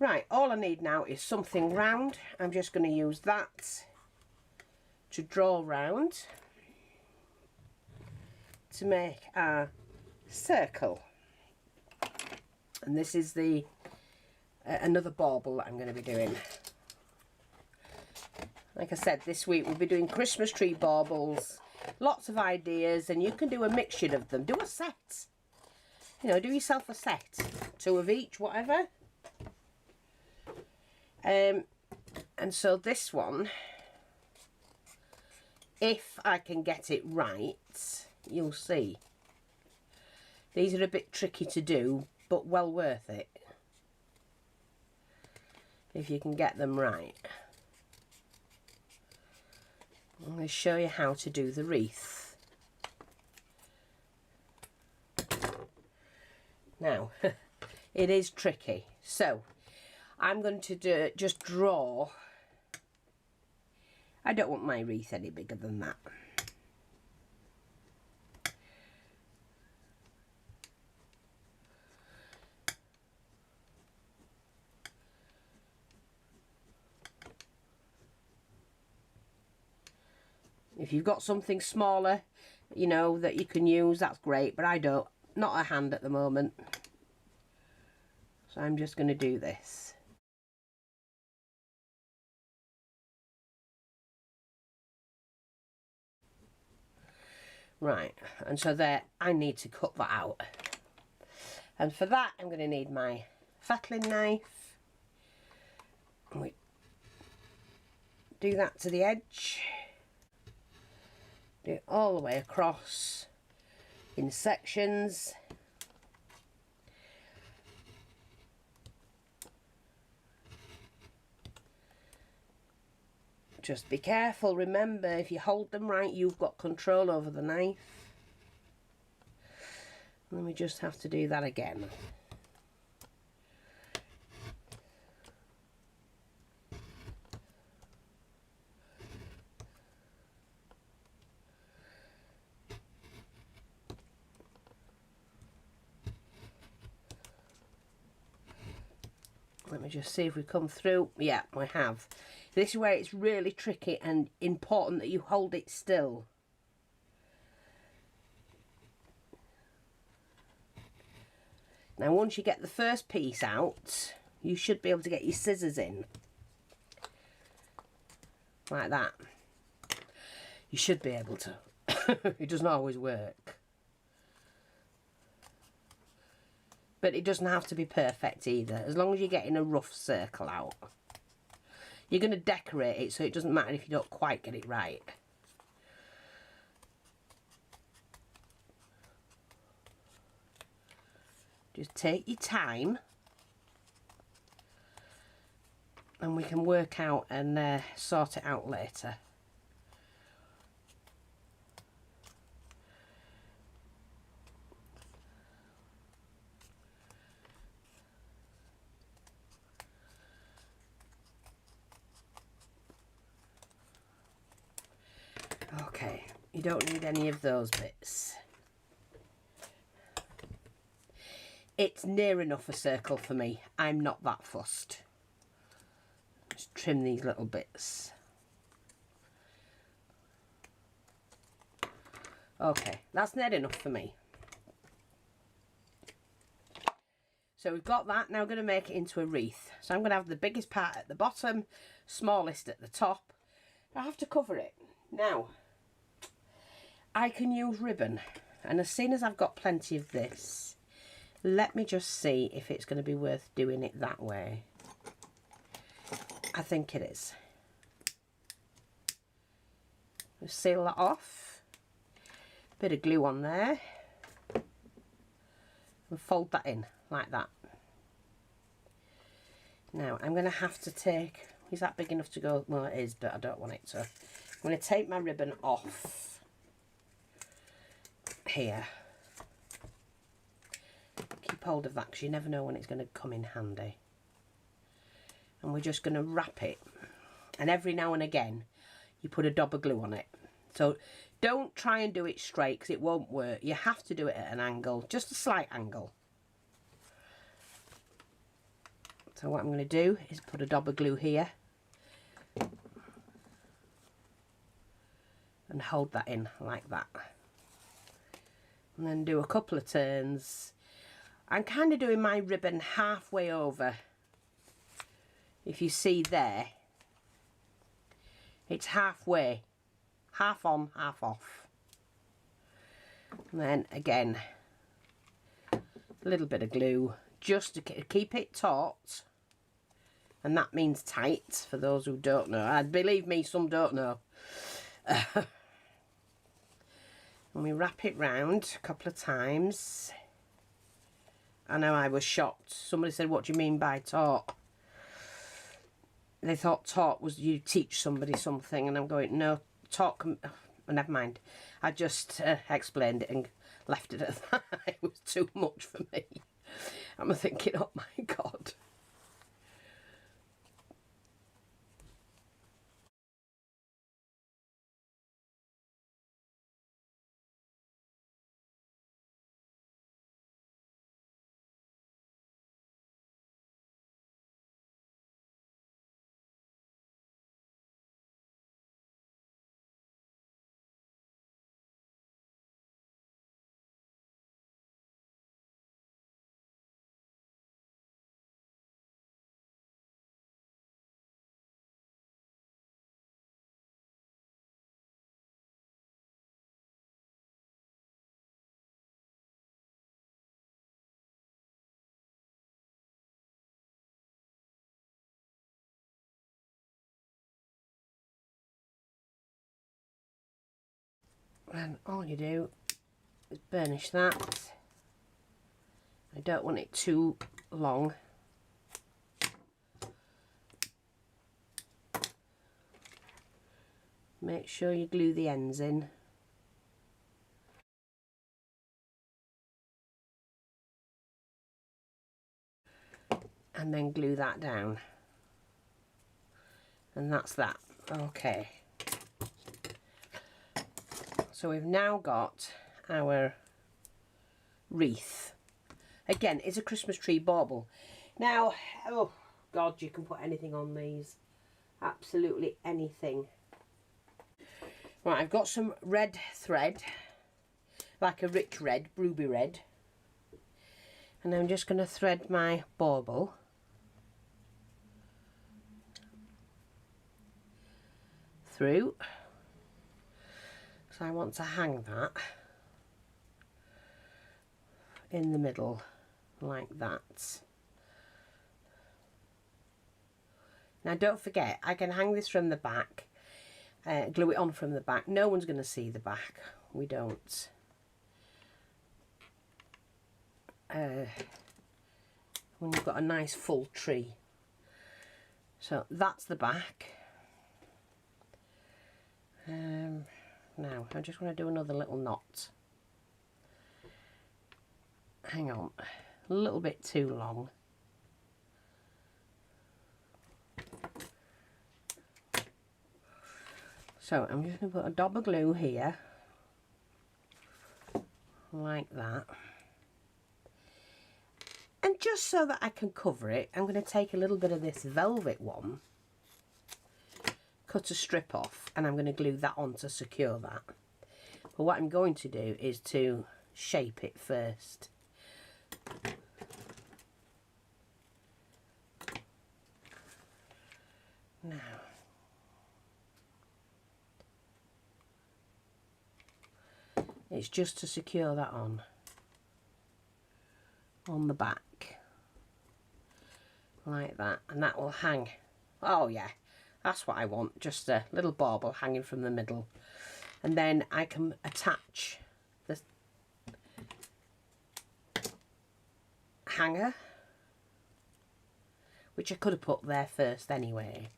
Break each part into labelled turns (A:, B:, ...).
A: Right, all I need now is something round. I'm just going to use that to draw round to make our circle. And this is the another bauble that I'm going to be doing. Like I said, this week we'll be doing Christmas tree baubles, lots of ideas, and you can do a mixture of them. Do a set. You know, do yourself a set. 2 of each, whatever. And so this one, if I can get it right, you'll see. These are a bit tricky to do, but well worth it. If you can get them right. I'm going to show you how to do the wreath. Now, it is tricky. So, I'm going to just draw. I don't want my wreath any bigger than that. If you've got something smaller, you know, that you can use, that's great, but I don't. Not a hand at the moment. So I'm just going to do this. Right, and so there, I need to cut that out. And for that, I'm going to need my fettling knife. And we do that to the edge. Do it all the way across in sections. Just be careful, remember, if you hold them right, you've got control over the knife. And then we just have to do that again. Let me just see if we come through. Yeah, we have. This is where it's really tricky and important that you hold it still. Now once you get the first piece out, you should be able to get your scissors in. Like that. You should be able to. It doesn't always work. But it doesn't have to be perfect either, as long as you're getting a rough circle out. You're going to decorate it, so it doesn't matter if you don't quite get it right. Just take your time. And we can work out and sort it out later. Okay, you don't need any of those bits. It's near enough a circle for me. I'm not that fussed. Just trim these little bits. Okay, that's near enough for me. So we've got that. Now we're going to make it into a wreath. So I'm going to have the biggest part at the bottom, smallest at the top. I have to cover it. Now, I can use ribbon, and as soon as I've got plenty of this, let me just see if it's going to be worth doing it that way. I think it is. We'll seal that off. Bit of glue on there. And fold that in like that. Now I'm going to have to take, is that big enough to go? Well, it is, but I don't want it to. I'm going to take my ribbon off here. Keep hold of that because you never know when it's going to come in handy. And we're just going to wrap it, and every now and again you put a dab of glue on it. So don't try and do it straight because it won't work. You have to do it at an angle, just a slight angle. So what I'm going to do is put a dab of glue here and hold that in like that, and then do a couple of turns. I'm kind of doing my ribbon halfway over. If you see there, it's halfway, half on, half off. And then again, a little bit of glue just to keep it taut, and that means tight for those who don't know. And believe me, some don't know. And we wrap it round a couple of times. I know, I was shocked. Somebody said, what do you mean by taut? They thought taut was you teach somebody something, and I'm going, no, taut can... Oh, never mind. I just explained it and left it at that. It was too much for me. I'm thinking, oh my God. And all you do is burnish that. I don't want it too long. Make sure you glue the ends in. And then glue that down. And that's that. Okay. So we've now got our wreath. Again, it's a Christmas tree bauble. Now, oh God, you can put anything on these. Absolutely anything. Right, I've got some red thread, like a rich red, ruby red. And I'm just going to thread my bauble through. So I want to hang that in the middle like that. Now don't forget, I can hang this from the back, glue it on from the back. No one's going to see the back. We don't. When you've got a nice full tree. So that's the back. Now I just want to do another little knot. Hang on, a little bit too long. So I'm just going to put a dab of glue here, like that. And just so that I can cover it, I'm going to take a little bit of this velvet one, cut a strip off, and I'm going to glue that on to secure that. But what I'm going to do is to shape it first. Now, it's just to secure that on the back, like that, and that will hang. Oh yeah, that's what I want, just a little bauble hanging from the middle. And then I can attach the hanger, which I could have put there first anyway.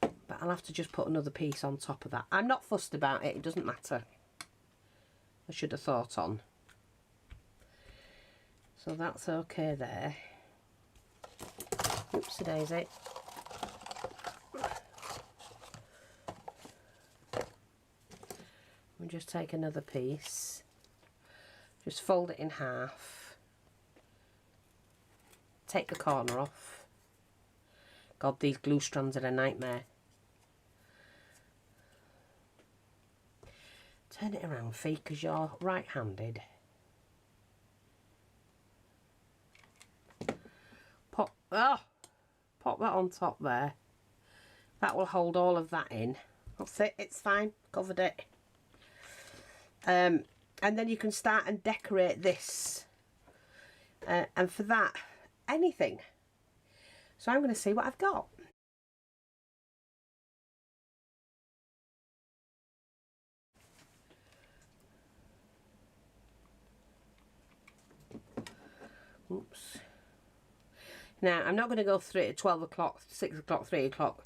A: But I'll have to just put another piece on top of that. I'm not fussed about it, it doesn't matter. I should have thought on. So that's okay there. Oopsie daisy. We just take another piece, just fold it in half, take the corner off. God, these glue strands are a nightmare. Turn it around, Fee, because you're right-handed. Pop that on top there. That will hold all of that in. That's it, it's fine, covered it. And then you can start and decorate this. And for that, anything. So I'm going to see what I've got. Oops. Now, I'm not going to go through it at 12 o'clock, 6 o'clock, 3 o'clock,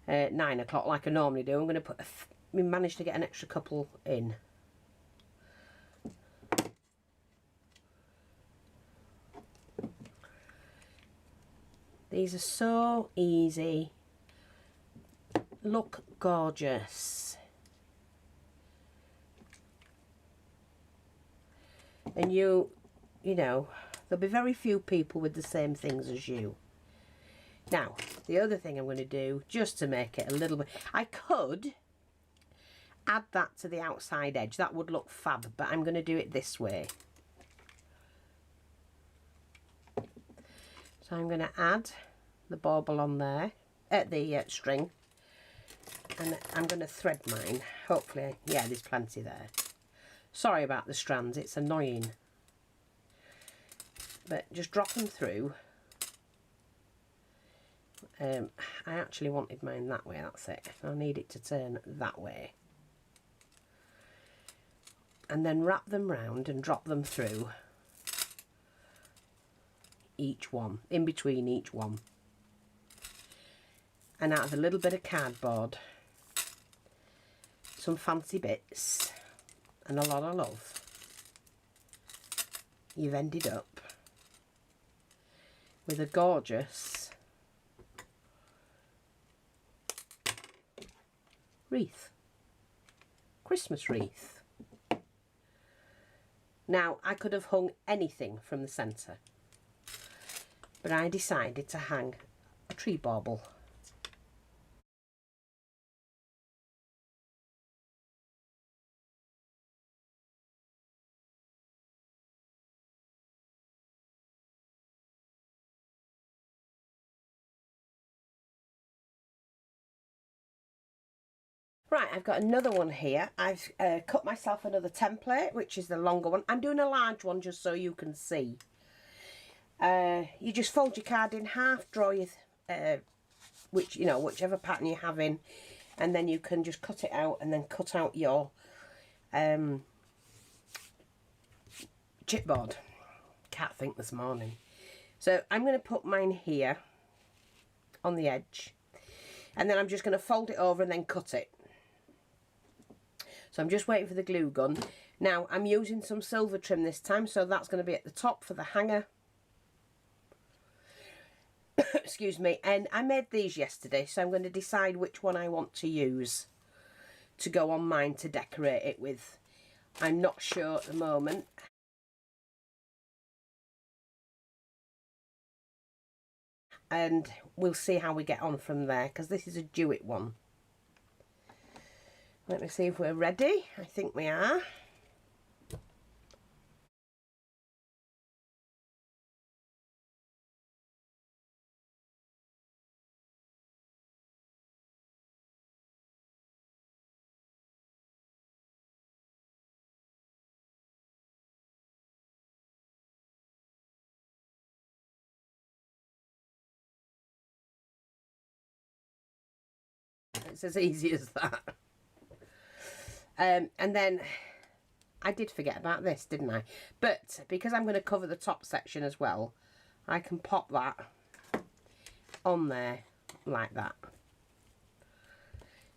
A: 9 o'clock like I normally do. I'm going to put, we managed to get an extra couple in. These are so easy. Look gorgeous. And you know, there'll be very few people with the same things as you. Now, the other thing I'm going to do, just to make it a little bit, I could add that to the outside edge. That would look fab, but I'm going to do it this way. So I'm going to add the bauble on there, at the string, and I'm going to thread mine. Hopefully, yeah, there's plenty there. Sorry about the strands, it's annoying. But just drop them through. I actually wanted mine that way, that's it. I need it to turn that way. And then wrap them round and drop them through each one, in between each one. And out of a little bit of cardboard, some fancy bits and a lot of love, you've ended up with a gorgeous wreath, Christmas wreath. Now, I could have hung anything from the centre, but I decided to hang a tree bauble. Right, I've got another one here. I've cut myself another template, which is the longer one. I'm doing a large one just so you can see. You just fold your card in half, draw your, whichever pattern you're having, and then you can just cut it out and then cut out your chipboard. Can't think this morning. So I'm going to put mine here on the edge, and then I'm just going to fold it over and then cut it. So I'm just waiting for the glue gun. Now I'm using some silver trim this time, so that's going to be at the top for the hanger. Excuse me. And I made these yesterday, so I'm going to decide which one I want to use to go on mine to decorate it with. I'm not sure at the moment. And we'll see how we get on from there, because this is a do-it one. Let me see if we're ready. I think we are. It's as easy as that. And then I did forget about this, didn't I? But because I'm going to cover the top section as well, I can pop that on there like that.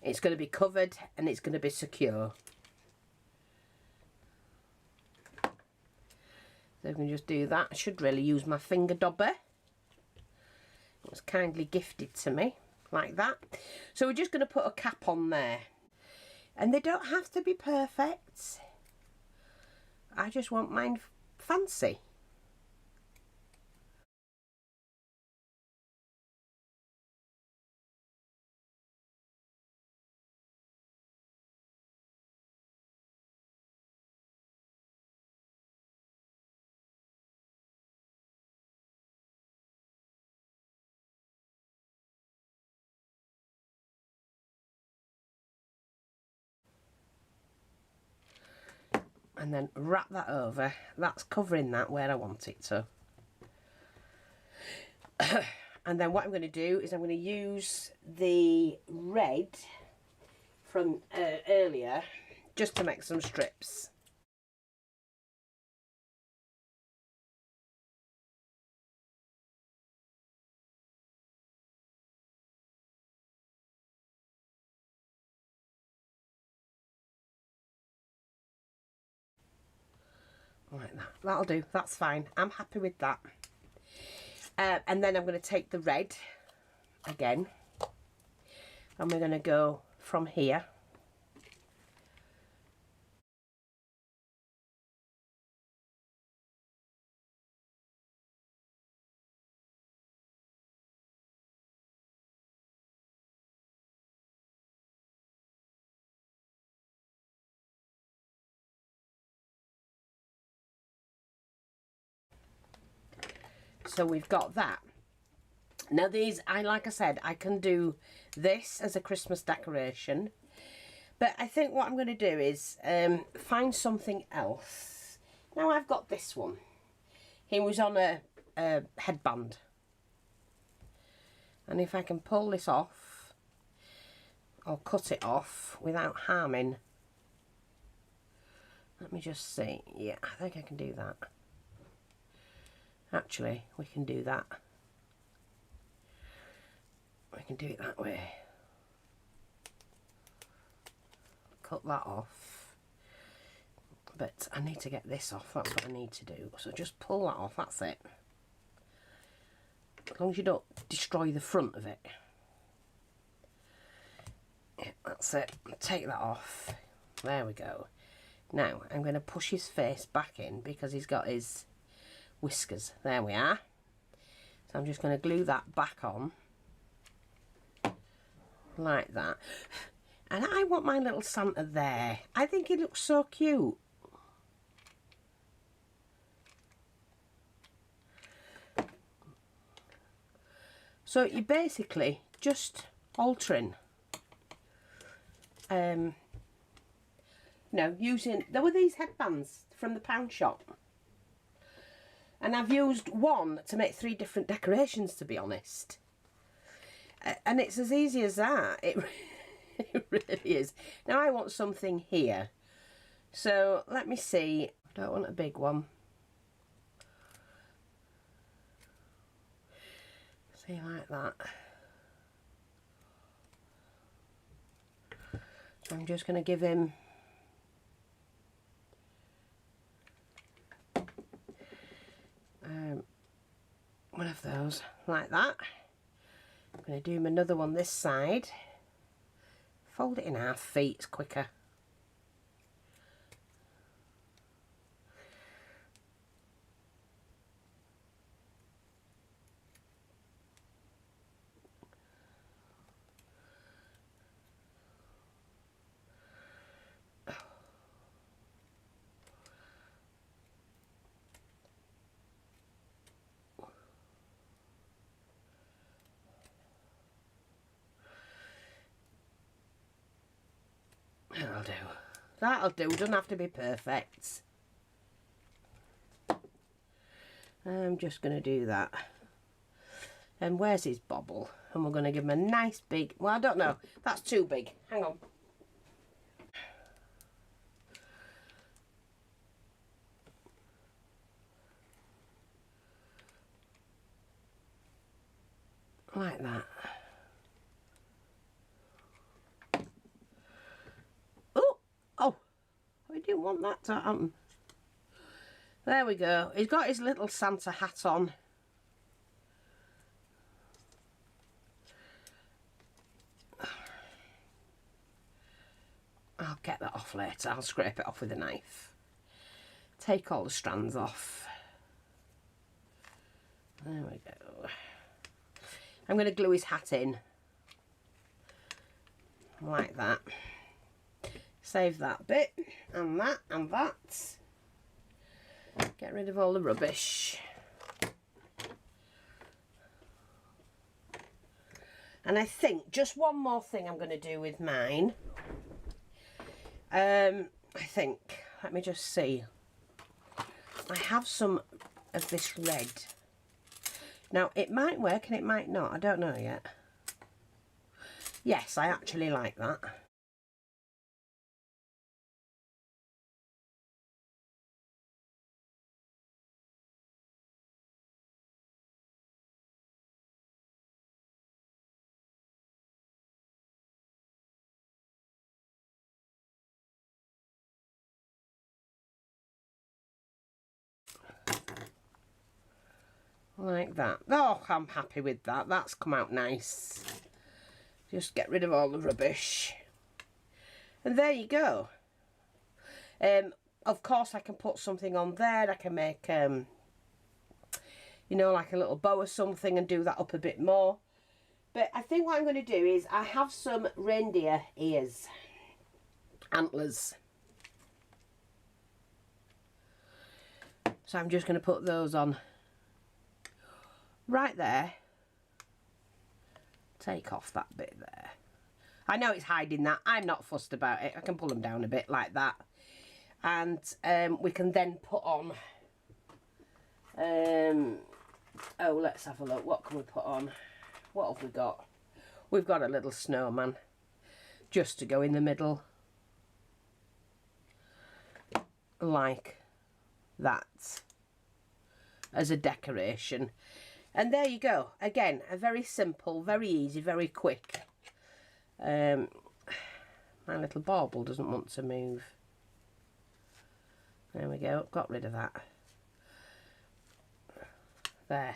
A: It's going to be covered and it's going to be secure. So I can just do that. I should really use my finger dobber. It was kindly gifted to me like that. So we're just going to put a cap on there. And they don't have to be perfect. I just want mine fancy. and then wrap that over. That's covering that where I want it to. And then what I'm going to do is I'm going to use the red from earlier just to make some strips. Like that. That'll do. That's fine. I'm happy with that. And then I'm going to take the red again, and we're going to go from here. So we've got that. Now these, like I said, I can do this as a Christmas decoration. But I think what I'm going to do is find something else. Now I've got this one. He was on a headband. And if I can pull this off, or cut it off without harming. Let me just see. Yeah, I think I can do that. Actually, we can do that. We can do it that way. Cut that off. But I need to get this off. That's what I need to do. So just pull that off. That's it. As long as you don't destroy the front of it. Yeah, that's it. Take that off. There we go. Now, I'm going to push his face back in because he's got his whiskers. There we are. So I'm just going to glue that back on like that. And I want my little Santa there. I think he looks so cute. So you're basically just altering. No, using, there were these headbands from the pound shop. And I've used one to make 3 different decorations, to be honest. And it's as easy as that. It really is. Now I want something here. So let me see. I don't want a big one. See, like that. So I'm just going to give him one of those, like that. I'm going to do him another one this side. Fold it in half feet, it's quicker. That'll do. That'll do. Doesn't have to be perfect. I'm just going to do that. And where's his bauble? And we're going to give him a nice big... Well, I don't know. That's too big. Hang on. Like that. Oh, I didn't want that to happen. There we go. He's got his little Santa hat on. I'll get that off later. I'll scrape it off with a knife. Take all the strands off. There we go. I'm going to glue his hat in. Like that. Save that bit, and that, and that. Get rid of all the rubbish. And I think just one more thing I'm going to do with mine. I think, let me just see. I have some of this red. Now, it might work and it might not. I don't know yet. Yes, I actually like that. Like that. Oh, I'm happy with that. That's come out nice. Just get rid of all the rubbish. And there you go. Of course, I can put something on there. I can make, you know, like a little bow or something and do that up a bit more. But I think what I'm going to do is I have some reindeer ears. Antlers. So I'm just going to put those on. Right there. Take off that bit there. I know it's hiding that. I'm not fussed about it. I can pull them down a bit like that. And we can then put on... oh, let's have a look. What can we put on? What have we got? We've got a little snowman. Just to go in the middle. Like that. As a decoration. And there you go. Again, a very simple, very easy, very quick. My little bauble doesn't want to move. There we go. Got rid of that. There.